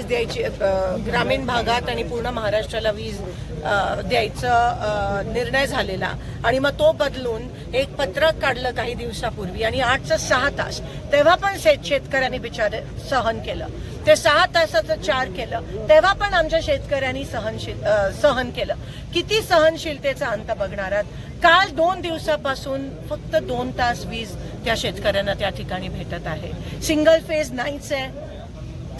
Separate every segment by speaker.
Speaker 1: द्यायची, ग्रामीण भागात आणि पूर्ण महाराष्ट्राला वीज द्यायचा निर्णय झालेला आणि मग तो बदलून एक पत्रक काढलं काही दिवसापूर्वी आणि 8 ते 6 तास तेव्हा पण शेतकऱ्यांनी बिचारे सहन केलं. ते 6 तासाचं 4 केलं तेव्हा पण आमच्या शेतकऱ्यांनी सहन केलं. किती सहनशीलतेचा अंत बघणार आहात. काल 2 दिवसापासून फक्त 2 तास वीज त्या शेतकऱ्यांना त्या ठिकाणी भेटत आहे. सिंगल फेज नाहीच आहे,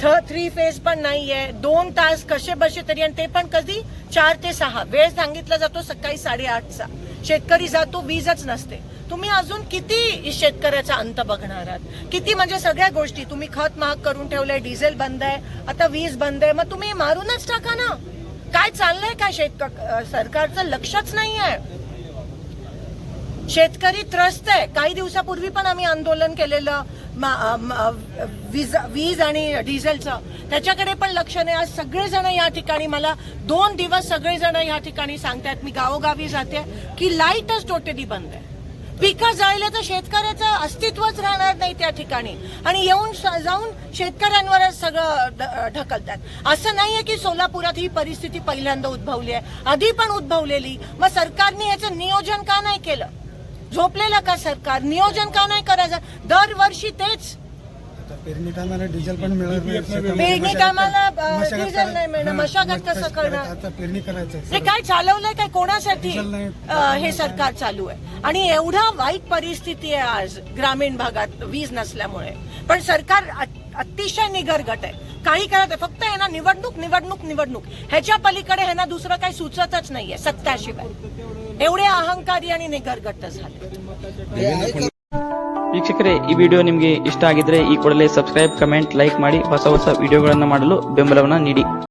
Speaker 1: 3 फेज पण नाहीये. 2 तास कसे बसे तरी, आणि ते पण कधी 4 ते 6 वेळ सांगितला जातो सकाळी 8:30चा. शेतकरी जातो, वीजच नसते. तुम्ही अजून किती शेतकऱ्याचा अंत बघणार आहात. किती म्हणजे सगळ्या गोष्टी तुम्ही खत महाग करून ठेवलंय, डिझेल बंद आहे, आता वीज बंद आहे, मग तुम्ही मारूनच टाका ना. काय चाललंय काय सरकारचं लक्षच नाहीये. शेतकरी त्रस्त आहे. काही दिवसापूर्वी पण आम्ही आंदोलन केलेलं वीज आणि डिझेलचं, त्याच्याकडे पण लक्ष नाही. आज सगळेजण या ठिकाणी, मला 2 दिवस सगळेजण या ठिकाणी सांगतायत, मी गावोगावी जाते की लाईटच टोटली बंद आहे. पिकं जळले तर शेतकऱ्याचं अस्तित्वच राहणार नाही त्या ठिकाणी, आणि येऊन जाऊन शेतकऱ्यांवरच सगळं ढकलतात. असं नाहीये की सोलापुरात ही परिस्थिती पहिल्यांदा उद्भवली आहे, आधी पण उद्भवलेली. मग सरकारने याचं नियोजन का नाही केलं. झोपलेलं का सरकार. नियोजन का नाही करायचं. दरवर्षी तेच.
Speaker 2: पेरणी टायमाला डिझेल पण मिळत नाही,
Speaker 1: पेरणी टायमाला डिझेल नाही मिळणार, मशागत कसं करणार.
Speaker 2: पेरणी करायचं
Speaker 1: हे काय चालवलंय काय, कोणासाठी हे सरकार चालू आहे. आणि एवढा वाईट परिस्थिती आहे आज ग्रामीण भागात वीज नसल्यामुळे. पण सरकार अतिशय निगरगट आहे. काही करत आहे, फक्त आहे ना निवडणूक निवडणूक निवडणूक, ह्याच्या पलीकडे ह्यांना दुसरं काही सुचतच नाहीये सत्ताशिवाय. एवढे अहंकारी आणि निगरगट झाले.
Speaker 3: ವೀಕ್ಷಕರೇ, ಈ ವಿಡಿಯೋ ನಿಮಗೆ ಇಷ್ಟ ಆಗಿದ್ರೆ ಈ ಕೂಡಲೇ ಸಬ್ಸ್ಕ್ರೈಬ್, ಕಮೆಂಟ್, ಲೈಕ್ ಮಾಡಿ ಹೊಸ ಹೊಸ ವಿಡಿಯೋಗಳನ್ನು ಮಾಡಲು ಬೆಂಬಲವನ್ನು ನೀಡಿ.